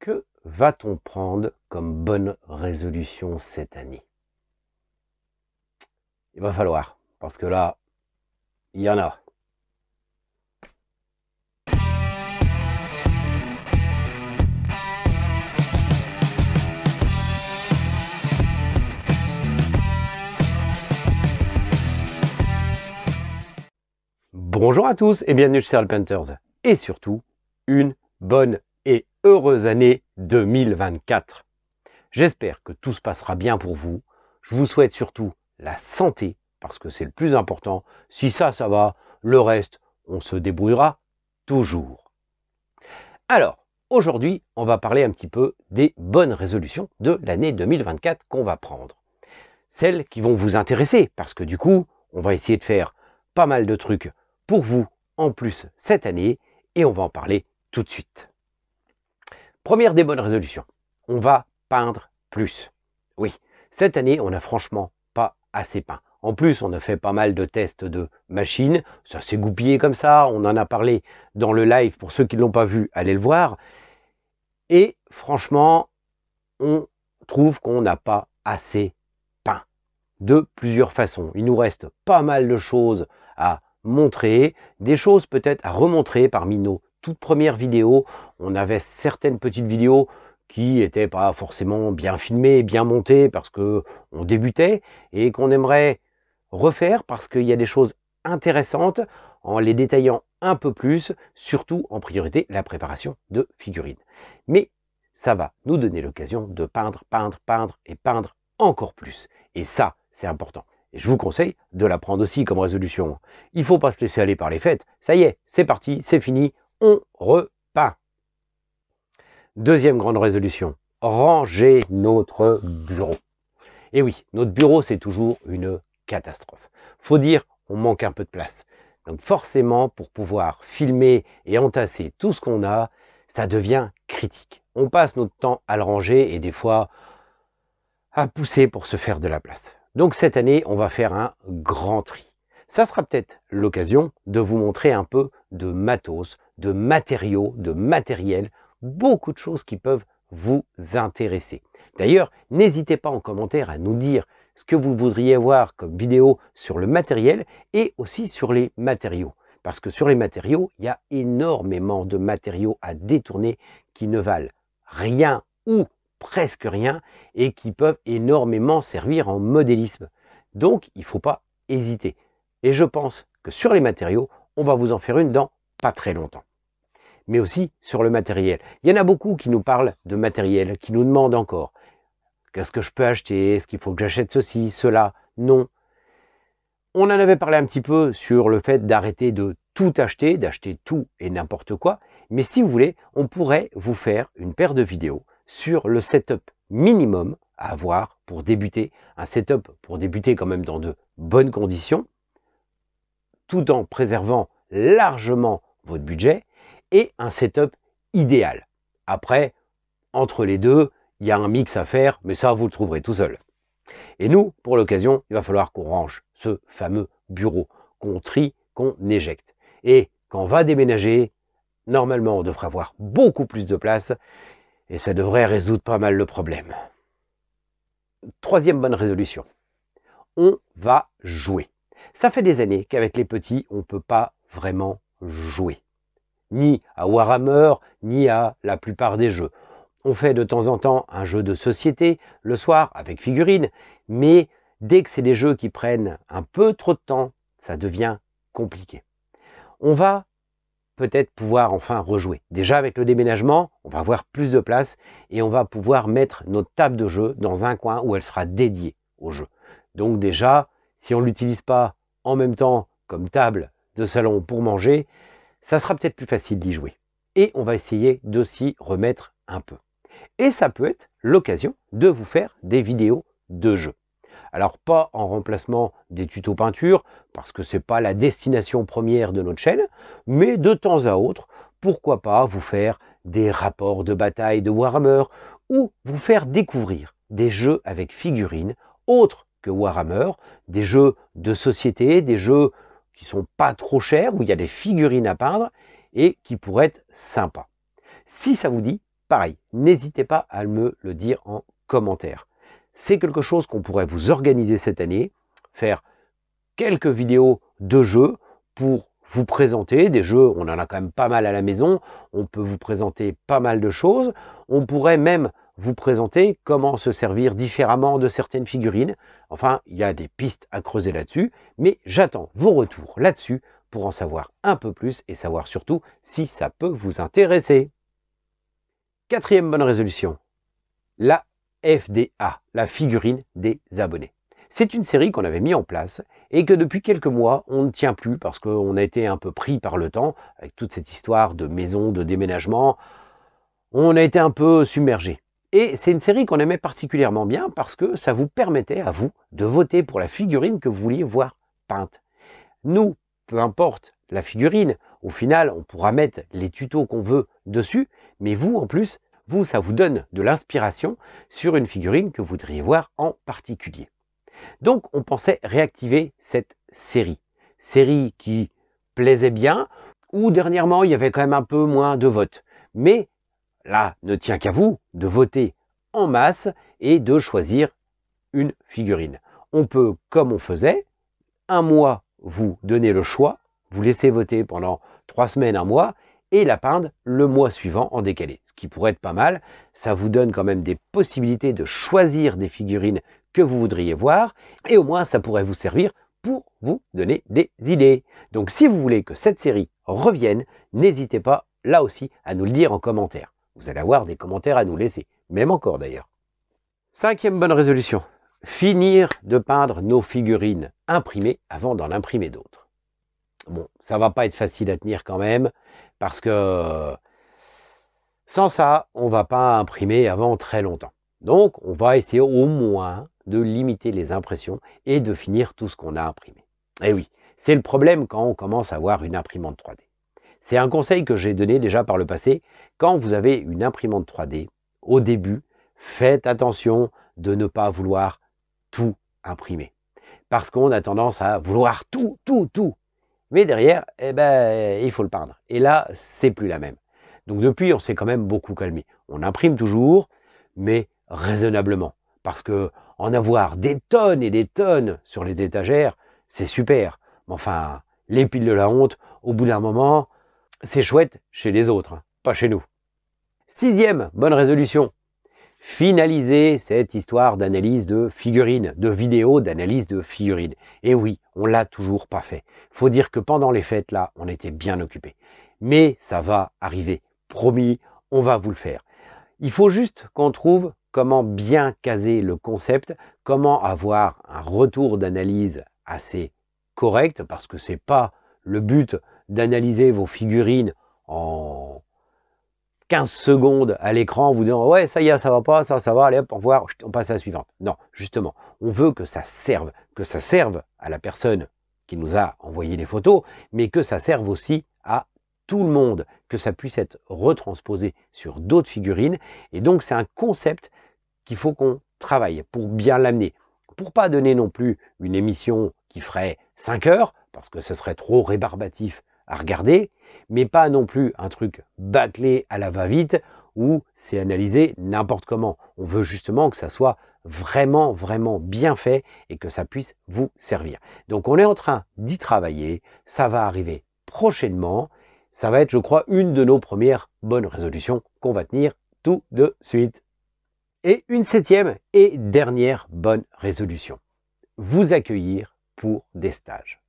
Que va-t-on prendre comme bonne résolution cette année? Il va falloir, parce que là, il y en a. Bonjour à tous et bienvenue chez Painters. Et surtout, une bonne et heureuse année 2024. J'espère que tout se passera bien pour vous. Je vous souhaite surtout la santé, parce que c'est le plus important. Si ça va, le reste, on se débrouillera toujours. Alors, aujourd'hui, on va parler un petit peu des bonnes résolutions de l'année 2024 qu'on va prendre. Celles qui vont vous intéresser, parce que du coup, on va essayer de faire pas mal de trucs pour vous en plus cette année, et on va en parler tout de suite. Première des bonnes résolutions, on va peindre plus. Oui, cette année, on n'a franchement pas assez peint. En plus, on a fait pas mal de tests de machines, ça s'est goupillé comme ça, on en a parlé dans le live, pour ceux qui ne l'ont pas vu, allez le voir. Et franchement, on trouve qu'on n'a pas assez peint, de plusieurs façons. Il nous reste pas mal de choses à montrer, des choses peut-être à remontrer parmi nos toutes premières vidéos. On avait certaines petites vidéos qui n'étaient pas forcément bien filmées, bien montées, parce qu'on débutait, et qu'on aimerait refaire, parce qu'il y a des choses intéressantes en les détaillant un peu plus, surtout en priorité la préparation de figurines. Mais ça va nous donner l'occasion de peindre, peindre et peindre encore plus. Et ça, c'est important. Et je vous conseille de la prendre aussi comme résolution. Il ne faut pas se laisser aller par les fêtes. Ça y est, c'est parti, c'est fini, on repeint. Deuxième grande résolution, ranger notre bureau. Et oui, notre bureau, c'est toujours une catastrophe. Faut dire, on manque un peu de place. Donc forcément, pour pouvoir filmer et entasser tout ce qu'on a, ça devient critique. On passe notre temps à le ranger et des fois à pousser pour se faire de la place. Donc cette année, on va faire un grand tri. Ça sera peut-être l'occasion de vous montrer un peu de matos, de matériaux, de matériel, beaucoup de choses qui peuvent vous intéresser. D'ailleurs, n'hésitez pas en commentaire à nous dire ce que vous voudriez voir comme vidéo sur le matériel et aussi sur les matériaux. Parce que sur les matériaux, il y a énormément de matériaux à détourner qui ne valent rien ou presque rien et qui peuvent énormément servir en modélisme. Donc, il ne faut pas hésiter. Et je pense que sur les matériaux, on va vous en faire une dans pas très longtemps. Mais aussi sur le matériel. Il y en a beaucoup qui nous parlent de matériel, qui nous demandent encore. Qu'est-ce que je peux acheter? Est-ce qu'il faut que j'achète ceci, cela? Non. On en avait parlé un petit peu sur le fait d'arrêter de tout acheter, d'acheter tout et n'importe quoi. Mais si vous voulez, on pourrait vous faire une paire de vidéos sur le setup minimum à avoir pour débuter. Un setup pour débuter quand même dans de bonnes conditions, tout en préservant largement votre budget, et un setup idéal. Après, entre les deux, il y a un mix à faire, mais ça, vous le trouverez tout seul. Et nous, pour l'occasion, il va falloir qu'on range ce fameux bureau, qu'on trie, qu'on éjecte. Et quand on va déménager, normalement, on devrait avoir beaucoup plus de place, et ça devrait résoudre pas mal le problème. Troisième bonne résolution, on va jouer. Ça fait des années qu'avec les petits, on ne peut pas vraiment jouer. Ni à Warhammer, ni à la plupart des jeux. On fait de temps en temps un jeu de société le soir avec figurines, mais dès que c'est des jeux qui prennent un peu trop de temps, ça devient compliqué. On va peut-être pouvoir enfin rejouer. Déjà avec le déménagement, on va avoir plus de place et on va pouvoir mettre notre table de jeu dans un coin où elle sera dédiée au jeu. Donc déjà, si on ne l'utilise pas en même temps comme table de salon pour manger, ça sera peut-être plus facile d'y jouer. Et on va essayer de s'y remettre un peu. Et ça peut être l'occasion de vous faire des vidéos de jeu. Alors pas en remplacement des tutos peinture, parce que ce n'est pas la destination première de notre chaîne, mais de temps à autre, pourquoi pas vous faire des rapports de bataille de Warhammer, ou vous faire découvrir des jeux avec figurines autres que Warhammer, des jeux de société, des jeux qui sont pas trop chers, où il y a des figurines à peindre, et qui pourraient être sympas. Si ça vous dit, pareil, n'hésitez pas à me le dire en commentaire. C'est quelque chose qu'on pourrait vous organiser cette année, faire quelques vidéos de jeux pour vous présenter des jeux. On en a quand même pas mal à la maison, on peut vous présenter pas mal de choses, on pourrait même vous présenter comment se servir différemment de certaines figurines. Enfin, il y a des pistes à creuser là-dessus, mais j'attends vos retours là-dessus pour en savoir un peu plus et savoir surtout si ça peut vous intéresser. Quatrième bonne résolution, la FDA, la figurine des abonnés. C'est une série qu'on avait mis en place et que depuis quelques mois, on ne tient plus parce qu'on a été un peu pris par le temps avec toute cette histoire de maison, de déménagement. On a été un peu submergé. Et c'est une série qu'on aimait particulièrement bien parce que ça vous permettait à vous de voter pour la figurine que vous vouliez voir peinte. Nous, peu importe la figurine, au final, on pourra mettre les tutos qu'on veut dessus, mais vous, en plus, ça vous donne de l'inspiration sur une figurine que vous voudriez voir en particulier. Donc, on pensait réactiver cette série. Série qui plaisait bien, où dernièrement, il y avait quand même un peu moins de votes. Mais là, ne tient qu'à vous de voter en masse et de choisir une figurine. On peut, comme on faisait, un mois, vous donnez le choix, vous laissez voter pendant 3 semaines, un mois, et la peindre le mois suivant en décalé. Ce qui pourrait être pas mal, ça vous donne quand même des possibilités de choisir des figurines que vous voudriez voir, et au moins ça pourrait vous servir pour vous donner des idées. Donc si vous voulez que cette série revienne, n'hésitez pas là aussi à nous le dire en commentaire. Vous allez avoir des commentaires à nous laisser, même encore d'ailleurs. Cinquième bonne résolution, finir de peindre nos figurines imprimées avant d'en imprimer d'autres. Bon, ça va pas être facile à tenir quand même, parce que sans ça, on va pas imprimer avant très longtemps. Donc, on va essayer au moins de limiter les impressions et de finir tout ce qu'on a imprimé. Et oui, c'est le problème quand on commence à avoir une imprimante 3D. C'est un conseil que j'ai donné déjà par le passé. Quand vous avez une imprimante 3D, au début, faites attention de ne pas vouloir tout imprimer. Parce qu'on a tendance à vouloir tout. Mais derrière, il faut le peindre. Et là, c'est plus la même. Donc depuis, on s'est quand même beaucoup calmé. On imprime toujours, mais raisonnablement. Parce que en avoir des tonnes et des tonnes sur les étagères, c'est super. Mais enfin, les piles de la honte, au bout d'un moment, c'est chouette chez les autres, hein, pas chez nous. Sixième bonne résolution, finaliser cette histoire d'analyse de figurines, de vidéos d'analyse de figurines. Et oui, on l'a toujours pas fait. Faut dire que pendant les fêtes, là, on était bien occupés. Mais ça va arriver. Promis, on va vous le faire. Il faut juste qu'on trouve comment bien caser le concept, comment avoir un retour d'analyse assez correct, parce que c'est pas le but d'analyser vos figurines en 15 secondes à l'écran en vous disant « ouais, ça y est, ça va pas, ça va, allez hop, au revoir, on passe à la suivante ». Non, justement, on veut que ça serve à la personne qui nous a envoyé les photos, mais que ça serve aussi à tout le monde, que ça puisse être retransposé sur d'autres figurines. Et donc, c'est un concept qu'il faut qu'on travaille pour bien l'amener. Pour pas donner non plus une émission qui ferait 5 heures, parce que ce serait trop rébarbatif à regarder, mais pas non plus un truc bâclé à la va-vite où c'est analysé n'importe comment. On veut justement que ça soit vraiment bien fait et que ça puisse vous servir. Donc on est en train d'y travailler, ça va arriver prochainement. Ça va être, je crois, une de nos premières bonnes résolutions qu'on va tenir tout de suite. Et une septième et dernière bonne résolution, vous accueillir pour des stages.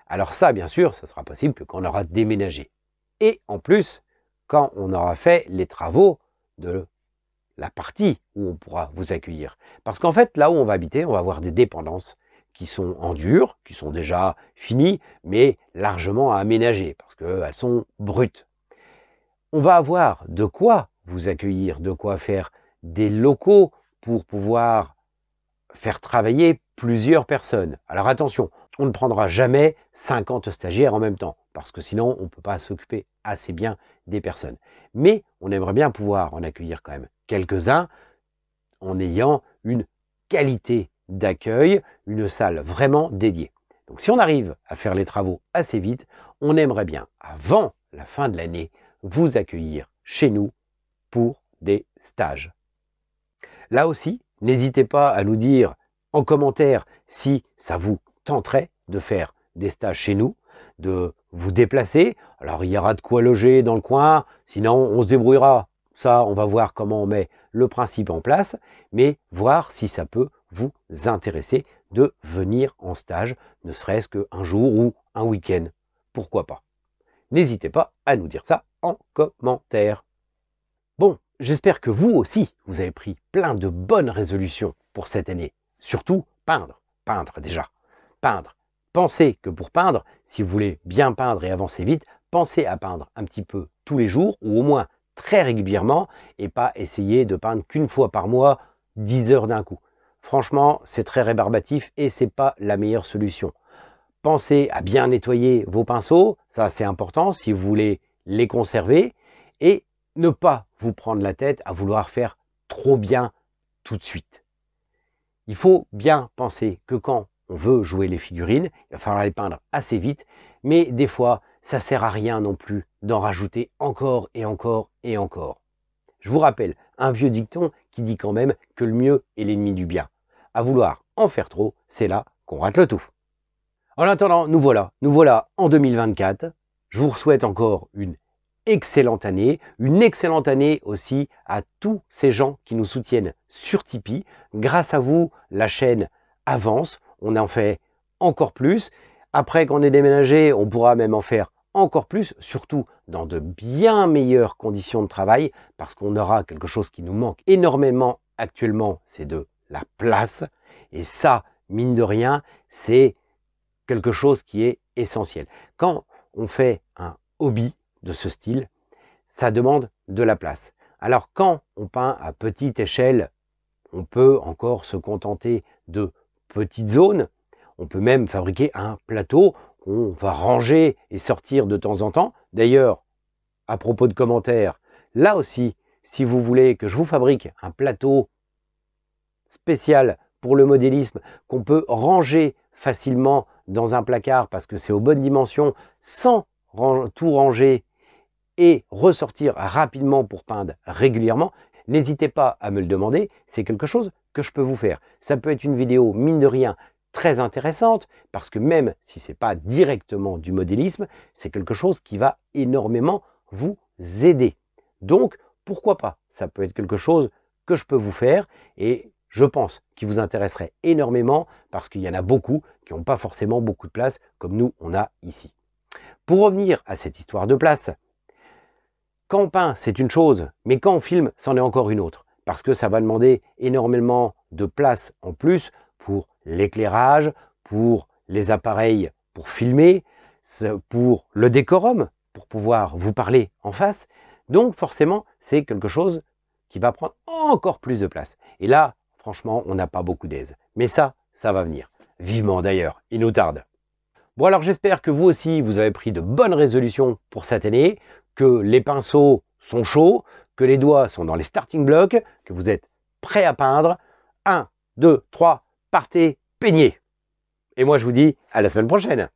Alors ça, bien sûr, ça sera possible que quand on aura déménagé. Et en plus, quand on aura fait les travaux de la partie où on pourra vous accueillir. Parce qu'en fait, là où on va habiter, on va avoir des dépendances qui sont en dur, qui sont déjà finies, mais largement à aménager, parce qu'elles sont brutes. On va avoir de quoi vous accueillir, de quoi faire des locaux pour pouvoir faire travailler plusieurs personnes. Alors attention, on ne prendra jamais 50 stagiaires en même temps, parce que sinon on ne peut pas s'occuper assez bien des personnes. Mais on aimerait bien pouvoir en accueillir quand même quelques-uns en ayant une qualité d'accueil, une salle vraiment dédiée. Donc si on arrive à faire les travaux assez vite, on aimerait bien, avant la fin de l'année, vous accueillir chez nous pour des stages. Là aussi, n'hésitez pas à nous dire en commentaire si ça vous tenterait de faire des stages chez nous, de vous déplacer. Alors il y aura de quoi loger dans le coin, sinon on se débrouillera. Ça, on va voir comment on met le principe en place, mais voir si ça peut vous intéresser de venir en stage, ne serait-ce qu'un jour ou un week-end. Pourquoi pas? N'hésitez pas à nous dire ça en commentaire. Bon, j'espère que vous aussi, vous avez pris plein de bonnes résolutions pour cette année. Surtout, peindre. Peindre déjà. Peindre. Pensez que pour peindre, si vous voulez bien peindre et avancer vite, pensez à peindre un petit peu tous les jours ou au moins très régulièrement et pas essayer de peindre qu'une fois par mois 10 heures d'un coup. Franchement, c'est très rébarbatif et c'est pas la meilleure solution. Pensez à bien nettoyer vos pinceaux, ça c'est important si vous voulez les conserver et ne pas vous prendre la tête à vouloir faire trop bien tout de suite. Il faut bien penser que quand on veut jouer les figurines, il va falloir les peindre assez vite, mais des fois, ça sert à rien non plus d'en rajouter encore et encore et encore. Je vous rappelle un vieux dicton qui dit quand même que le mieux est l'ennemi du bien. À vouloir en faire trop, c'est là qu'on rate le tout. En attendant, nous voilà en 2024. Je vous souhaite encore une excellente année aussi à tous ces gens qui nous soutiennent sur Tipeee. Grâce à vous, la chaîne avance, on en fait encore plus. Après qu'on ait déménagé, on pourra même en faire encore plus, surtout dans de bien meilleures conditions de travail, parce qu'on aura quelque chose qui nous manque énormément actuellement, c'est de la place. Et ça, mine de rien, c'est quelque chose qui est essentiel. Quand on fait un hobby de ce style, ça demande de la place. Alors quand on peint à petite échelle, on peut encore se contenter de petites zones. On peut même fabriquer un plateau qu'on va ranger et sortir de temps en temps. D'ailleurs, à propos de commentaires, là aussi, si vous voulez que je vous fabrique un plateau spécial pour le modélisme qu'on peut ranger facilement dans un placard parce que c'est aux bonnes dimensions sans tout ranger et ressortir rapidement pour peindre régulièrement, n'hésitez pas à me le demander, c'est quelque chose que je peux vous faire. Ça peut être une vidéo, mine de rien, très intéressante, parce que même si ce n'est pas directement du modélisme, c'est quelque chose qui va énormément vous aider. Donc, pourquoi pas? Ça peut être quelque chose que je peux vous faire, et je pense qu'il vous intéresserait énormément, parce qu'il y en a beaucoup qui n'ont pas forcément beaucoup de place, comme nous, on a ici. Pour revenir à cette histoire de place, quand on peint, c'est une chose, mais quand on filme, c'en est encore une autre, parce que ça va demander énormément de place en plus pour l'éclairage, pour les appareils pour filmer, pour le décorum, pour pouvoir vous parler en face. Donc forcément, c'est quelque chose qui va prendre encore plus de place. Et là, franchement, on n'a pas beaucoup d'aise. Mais ça va venir. Vivement d'ailleurs, il nous tarde. Bon alors j'espère que vous aussi, vous avez pris de bonnes résolutions pour cette année, que les pinceaux sont chauds, que les doigts sont dans les starting blocks, que vous êtes prêts à peindre. 1, 2, 3, partez, peignez. Et moi je vous dis à la semaine prochaine.